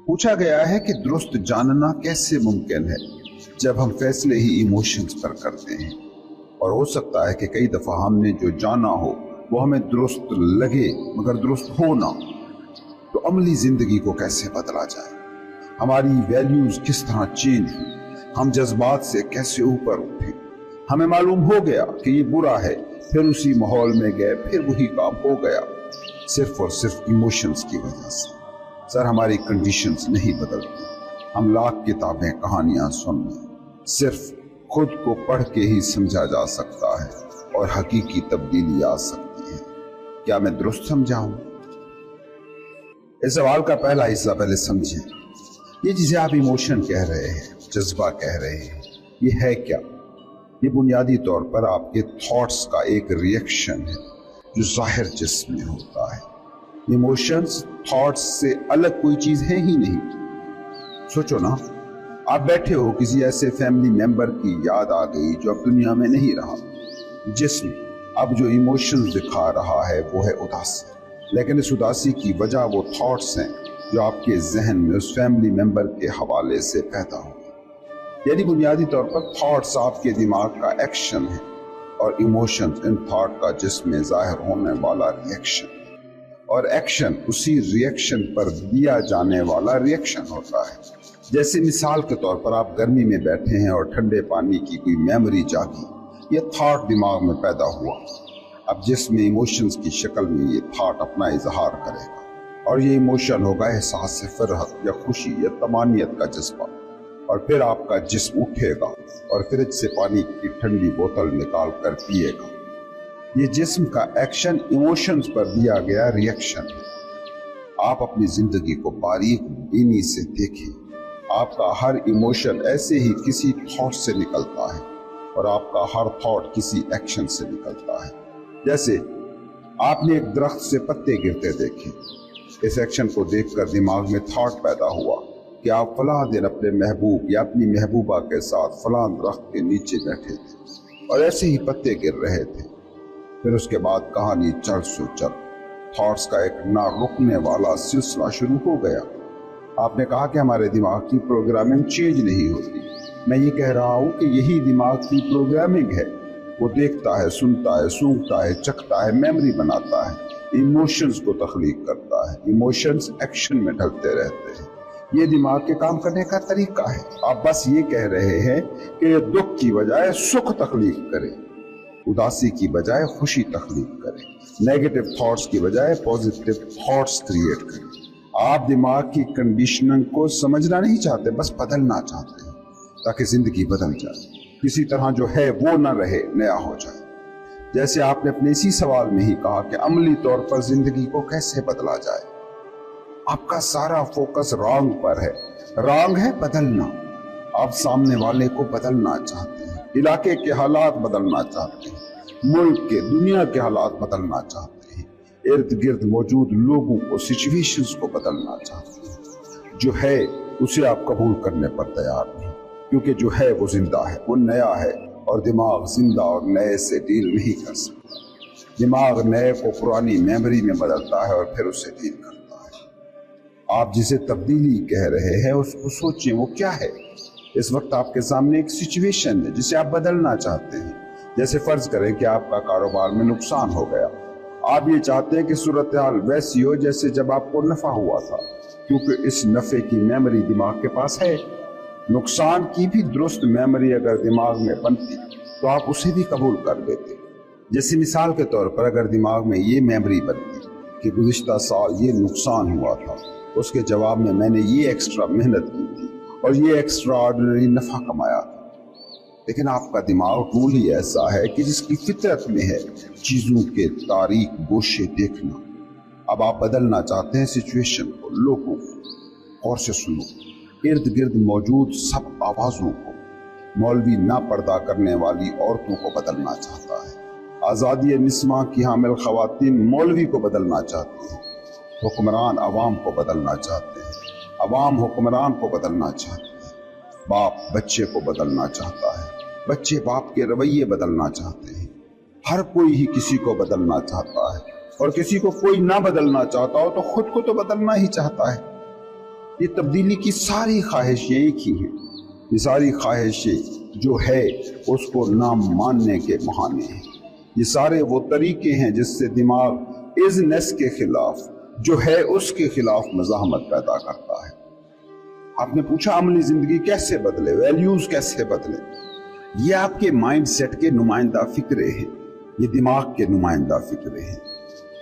پوچھا گیا ہے کہ درست جاننا کیسے ممکن ہے جب ہم فیصلے ہی ایموشنز پر کرتے ہیں، اور ہو سکتا ہے کہ کئی دفعہ ہم نے جو جانا ہو وہ ہمیں درست لگے مگر درست ہو نہ، تو عملی زندگی کو کیسے بدلا جائے، ہماری ویلیوز کس طرح چینج ہوں، ہم جذبات سے کیسے اوپر اٹھیں۔ ہمیں معلوم ہو گیا کہ یہ برا ہے، پھر اسی ماحول میں گئے، پھر وہی کام ہو گیا، صرف اور صرف ایموشنز کی وجہ سے۔ سر، ہماری کنڈیشنز نہیں بدلتی، ہم لاکھ کتابیں کہانیاں سن لیں، صرف خود کو پڑھ کے ہی سمجھا جا سکتا ہے اور حقیقی تبدیلی آ سکتی ہے۔ کیا میں درست سمجھا ہوں؟ اس سوال کا پہلا حصہ پہلے سمجھیں۔ یہ جسے آپ ایموشن کہہ رہے ہیں، جذبہ کہہ رہے ہیں، یہ ہے کیا؟ یہ بنیادی طور پر آپ کے تھاٹس کا ایک ریئیکشن ہے جو ظاہر جسم میں ہوتا ہے۔ ایموشنز تھاٹس سے الگ کوئی چیز ہے ہی نہیں۔ سوچو نا، آپ بیٹھے ہو، کسی ایسے فیملی ممبر کی یاد آ گئی جو اب دنیا میں نہیں رہا۔ جسم اب جو ایموشنز دکھا رہا ہے وہ ہے اداسی، لیکن اس اداسی کی وجہ وہ تھاٹس ہیں جو آپ کے ذہن میں اس فیملی ممبر کے حوالے سے پیدا ہوئے۔ یعنی بنیادی طور پر تھاٹس آپ کے دماغ کا ایکشن ہے اور ایموشنز ان تھاٹ کا جسم میں ظاہر ہونے والا ریئیکشن، اور ایکشن اسی ریئیکشن پر دیا جانے والا ریئیکشن ہوتا ہے۔ جیسے مثال کے طور پر آپ گرمی میں بیٹھے ہیں اور ٹھنڈے پانی کی کوئی میموری جاگی، یہ تھاٹ دماغ میں پیدا ہوا، اب جسم میں ایموشنز کی شکل میں یہ تھاٹ اپنا اظہار کرے گا، اور یہ ایموشن ہوگا احساس فرحت یا خوشی یا طمانینت کا جذبہ، اور پھر آپ کا جسم اٹھے گا اور فریج سے پانی کی ٹھنڈی بوتل نکال کر پیے گا۔ یہ جسم کا ایکشن ایموشنز پر دیا گیا ریئیکشن ہے۔ آپ اپنی زندگی کو باریک بینی سے دیکھیں، آپ کا ہر ایموشن ایسے ہی کسی تھاٹ سے نکلتا ہے، اور آپ کا ہر تھاٹ کسی ایکشن سے نکلتا ہے۔ جیسے آپ نے ایک درخت سے پتے گرتے دیکھے، اس ایکشن کو دیکھ کر دماغ میں تھاٹ پیدا ہوا کہ آپ فلاں دن اپنے محبوب یا اپنی محبوبہ کے ساتھ فلاں درخت کے نیچے بیٹھے تھے اور ایسے ہی پتے گر رہے تھے۔ پھر اس کے بعد کہانی چل سو چل، تھاٹس کا ایک نہ رکنے والا سلسلہ شروع ہو گیا۔ آپ نے کہا کہ ہمارے دماغ کی پروگرامنگ چینج نہیں ہوتی۔ میں یہ کہہ رہا ہوں کہ یہی دماغ کی پروگرامنگ ہے، وہ دیکھتا ہے، سنتا ہے، سونگھتا ہے، چکھتا ہے، میموری بناتا ہے، ایموشنز کو تخلیق کرتا ہے، ایموشنز ایکشن میں ڈھلتے رہتے ہیں۔ یہ دماغ کے کام کرنے کا طریقہ ہے۔ آپ بس یہ کہہ رہے ہیں کہ یہ دکھ کی بجائے سکھ تخلیق کرے، اداسی کی بجائے خوشی تخلیق کرے، نیگیٹو تھاٹس کی بجائے پازیٹیو تھاٹس کریٹ کرے۔ آپ دماغ کی کنڈیشننگ کو سمجھنا نہیں چاہتے، بس بدلنا چاہتے ہیں تاکہ زندگی بدل جائے، کسی طرح جو ہے وہ نہ رہے، نیا ہو جائے۔ جیسے آپ نے اپنے اسی سوال میں ہی کہا کہ عملی طور پر زندگی کو کیسے بدلا جائے۔ آپ کا سارا فوکس رانگ پر ہے۔ رانگ ہے بدلنا۔ آپ سامنے والے کو بدلنا چاہتے ہیں، علاقے کے حالات بدلنا چاہتے ہیں، ملک کے، دنیا کے حالات بدلنا چاہتے ہیں، ارد گرد موجود لوگوں کو، سچویشنز کو بدلنا چاہتے ہیں۔ جو ہے اسے آپ قبول کرنے پر تیار نہیں، کیونکہ جو ہے وہ زندہ ہے، وہ نیا ہے، اور دماغ زندہ اور نئے سے ڈیل نہیں کر سکتا۔ دماغ نئے کو پرانی میموری میں بدلتا ہے اور پھر اسے ڈیل کرتا ہے۔ آپ جسے تبدیلی کہہ رہے ہیں اس کو سوچیں، وہ کیا ہے؟ اس وقت آپ کے سامنے ایک سچویشن ہے جسے آپ بدلنا چاہتے ہیں۔ جیسے فرض کریں کہ آپ کا کاروبار میں نقصان ہو گیا، آپ یہ چاہتے ہیں کہ صورتحال ویسی ہو جیسے جب آپ کو نفع ہوا تھا، کیونکہ اس نفع کی میموری دماغ کے پاس ہے۔ نقصان کی بھی درست میموری اگر دماغ میں بنتی تو آپ اسے بھی قبول کر لیتے۔ جیسے مثال کے طور پر اگر دماغ میں یہ میموری بنتی کہ گزشتہ سال یہ نقصان ہوا تھا، اس کے جواب میں میں نے یہ ایکسٹرا محنت کی تھی اور یہ ایکسٹرا آرڈنری نفع کمایا تھا۔ لیکن آپ کا دماغ ٹول ہی ایسا ہے کہ جس کی فطرت میں ہے چیزوں کے تاریک گوشے دیکھنا۔ اب آپ بدلنا چاہتے ہیں سچویشن کو، لوگوں کو۔ اور سے سنو، ارد گرد موجود سب آوازوں کو۔ مولوی نہ پردہ کرنے والی عورتوں کو بدلنا چاہتا ہے، آزادی نسواں کی حامل خواتین مولوی کو بدلنا چاہتی ہیں، حکمران عوام کو بدلنا چاہتے ہیں، عوام حکمران کو بدلنا چاہتے ہیں، باپ بچے کو بدلنا چاہتا ہے، بچے باپ کے رویے بدلنا چاہتے ہیں۔ ہر کوئی ہی کسی کو بدلنا چاہتا ہے، اور کسی کو کوئی نہ بدلنا چاہتا ہو تو خود کو تو بدلنا ہی چاہتا ہے۔ یہ تبدیلی کی ساری خواہشیں ایک ہی ہیں. یہ ساری خواہشیں جو ہے اس کو نہ ماننے کے بہانے ہیں. یہ سارے وہ طریقے ہیں جس سے دماغ ازنس کے خلاف جو ہے اس کے خلاف مزاحمت پیدا کرتا ہے. آپ نے پوچھا عملی زندگی کیسے بدلے، ویلیوز کیسے بدلے؟ یہ آپ کے مائنڈ سیٹ کے نمائندہ فکرے ہیں، یہ دماغ کے نمائندہ فکرے ہیں.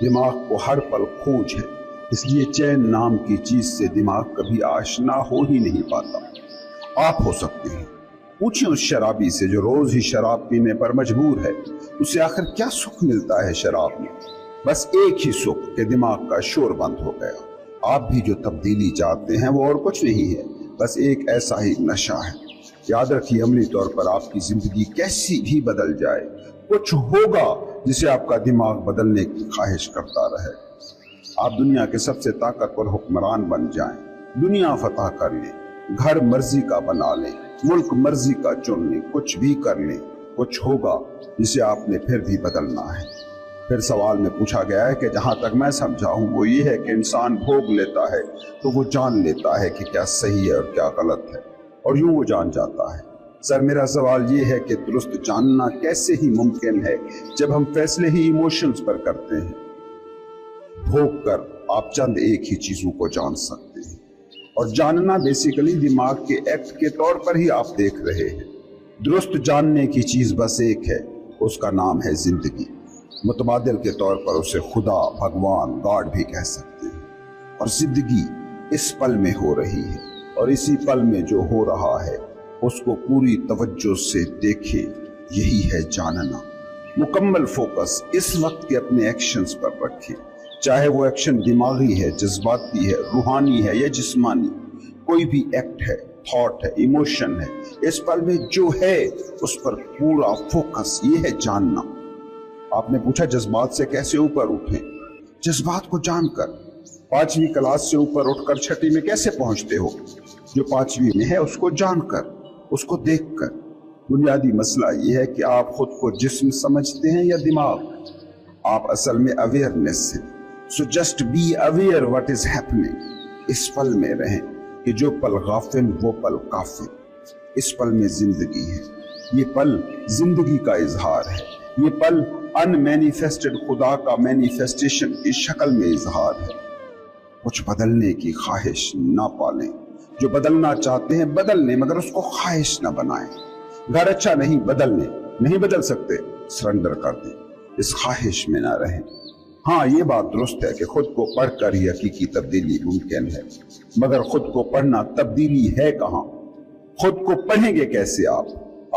دماغ کو ہر پل کھوج ہے، اس لیے چین نام کی چیز سے دماغ کبھی آشنا ہو ہی نہیں پاتا. آپ ہو سکتے ہیں. پوچھیں اس شرابی سے جو روز ہی شراب پینے پر مجبور ہے، اسے آخر کیا سکھ ملتا ہے شراب میں؟ بس ایک ہی سکھ کہ دماغ کا شور بند ہو گیا. آپ بھی جو تبدیلی چاہتے ہیں وہ اور کچھ نہیں ہے، بس ایک ایسا ہی نشہ ہے. یاد رکھیے عملی طور پر آپ کی زندگی کیسی بھی بدل جائے، کچھ ہوگا جسے آپ کا دماغ بدلنے کی خواہش کرتا رہے. آپ دنیا کے سب سے طاقتور حکمران بن جائیں، دنیا فتح کر لیں، گھر مرضی کا بنا لیں، ملک مرضی کا چن لیں، کچھ بھی کر لیں، کچھ ہوگا جسے آپ نے پھر بھی بدلنا ہے. پھر سوال میں پوچھا گیا ہے کہ جہاں تک میں سمجھا ہوں وہ یہ ہے کہ انسان بھوگ لیتا ہے تو وہ جان لیتا ہے کہ کیا صحیح ہے اور کیا غلط ہے، اور یوں وہ جان جاتا ہے. سر میرا سوال یہ ہے کہ درست جاننا کیسے ہی ممکن ہے جب ہم فیصلے ہی ایموشنز پر کرتے ہیں. بھوگ کر آپ چند ایک ہی چیزوں کو جان سکتے ہیں، اور جاننا بیسیکلی دماغ کے ایکٹ کے طور پر ہی آپ دیکھ رہے ہیں. درست جاننے کی چیز بس ایک ہے، اس کا نام ہے زندگی. متبادل کے طور پر اسے خدا، بھگوان، گاڈ بھی کہہ سکتے ہیں. اور زندگی اس پل میں ہو رہی ہے، اور اسی پل میں جو ہو رہا ہے اس کو پوری توجہ سے دیکھیں. یہی ہے جاننا. مکمل فوکس اس وقت کے اپنے ایکشنز پر رکھیں، چاہے وہ ایکشن دماغی ہے، جذباتی ہے، روحانی ہے یا جسمانی. کوئی بھی ایکٹ ہے، تھاٹ ہے، ایموشن ہے، اس پل میں جو ہے اس پر پورا فوکس. یہ ہے جاننا. آپ نے پوچھا جذبات سے کیسے اوپر اٹھیں؟ جذبات کو جان کر. 5ویں کلاس سے اوپر اٹھ کر 6ٹھی میں کیسے پہنچتے ہو؟ جو 5ویں میں ہے اس کو جان کر، اس کو دیکھ کر. بنیادی مسئلہ یہ ہے کہ آپ خود کو جسم سمجھتے ہیں یا دماغ. آپ اصل میں اویئرنیس ہیں. So just be aware what is happening. اس پل میں رہیں کہ جو پل غافل وہ پل کافل. اس پل میں زندگی ہے. یہ پل زندگی کا اظہار ہے. یہ پل ان مینیفیسٹڈ خدا کا مینیفیسٹیشن کی شکل میں اظہار ہے. کچھ بدلنے کی خواہش نہ پالیں. جو بدلنا چاہتے ہیں بدل لیں، مگر اس کو خواہش نہ بنائیں. گھر اچھا نہیں، بدل لیں. نہیں بدل سکتے، سرنڈر کر دیں. اس خواہش میں نہ رہیں. ہاں یہ بات درست ہے کہ خود کو پڑھ کر ہی حقیقی تبدیلی ممکن ہے، مگر خود کو پڑھنا تبدیلی ہے کہاں؟ خود کو پڑھیں گے کیسے آپ؟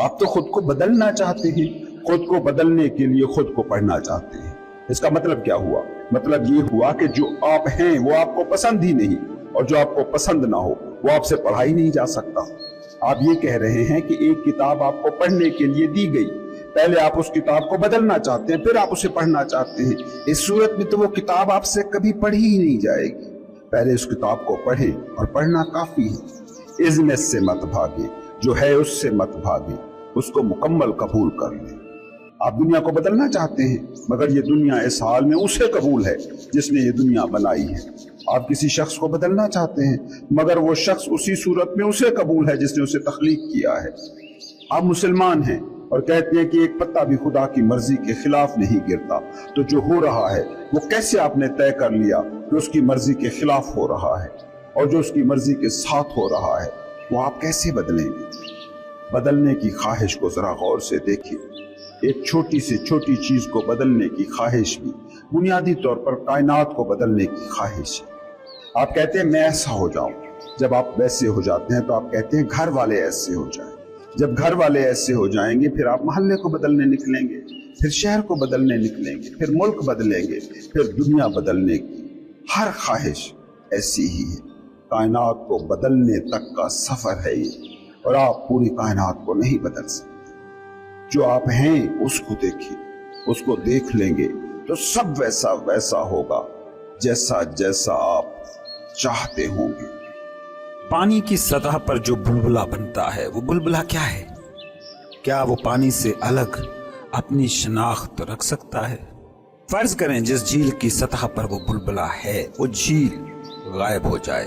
آپ تو خود کو بدلنا چاہتے ہیں. خود کو بدلنے کے لیے خود کو پڑھنا چاہتے ہیں. اس کا مطلب کیا ہوا؟ مطلب یہ ہوا کہ جو آپ ہیں وہ آپ کو پسند ہی نہیں، اور جو آپ کو پسند نہ ہو وہ آپ سے پڑھا ہی نہیں جا سکتا. آپ یہ کہہ رہے ہیں کہ ایک کتاب آپ کو پڑھنے کے لیے دی گئی، پہلے آپ اس کتاب کو بدلنا چاہتے ہیں، پھر آپ اسے پڑھنا چاہتے ہیں. اس صورت میں تو وہ کتاب آپ سے کبھی پڑھی ہی نہیں جائے گی. پہلے اس کتاب کو پڑھیں، اور پڑھنا کافی ہے. ازنس سے مت بھاگیں، جو ہے اس سے مت بھاگیں، اس کو مکمل قبول کر لیں. آپ دنیا کو بدلنا چاہتے ہیں، مگر یہ دنیا اس حال میں اسے قبول ہے جس نے یہ دنیا بنائی ہے. آپ کسی شخص کو بدلنا چاہتے ہیں، مگر وہ شخص اسی صورت میں اسے قبول ہے جس نے اسے تخلیق کیا ہے. آپ مسلمان ہیں اور کہتے ہیں کہ ایک پتا بھی خدا کی مرضی کے خلاف نہیں گرتا، تو جو ہو رہا ہے وہ کیسے آپ نے طے کر لیا کہ اس کی مرضی کے خلاف ہو رہا ہے، اور جو اس کی مرضی کے ساتھ ہو رہا ہے وہ آپ کیسے بدلیں گے؟ بدلنے کی خواہش کو ذرا غور سے دیکھیں. ایک چھوٹی سے چھوٹی چیز کو بدلنے کی خواہش بھی بنیادی طور پر کائنات کو بدلنے کی خواہش ہے. آپ کہتے ہیں میں ایسا ہو جاؤں. جب آپ ویسے ہو جاتے ہیں تو آپ کہتے ہیں گھر والے ایسے ہو جائیں. جب گھر والے ایسے ہو جائیں گے پھر آپ محلے کو بدلنے نکلیں گے، پھر شہر کو بدلنے نکلیں گے، پھر ملک بدلیں گے، پھر دنیا بدلنے کی. ہر خواہش ایسی ہی ہے. کائنات کو بدلنے تک کا سفر ہے یہ، اور آپ پوری کائنات کو نہیں بدل سکتے. جو آپ ہیں اس کو دیکھیں. اس کو دیکھ لیں گے تو سب ویسا ویسا ہوگا جیسا جیسا آپ چاہتے ہوں گے. پانی کی سطح پر جو بلبلا بنتا ہے وہ بلبلا کیا ہے؟ کیا وہ پانی سے الگ اپنی شناخت رکھ سکتا ہے؟ فرض کریں جس جھیل کی سطح پر وہ بلبلا ہے وہ جھیل غائب ہو جائے،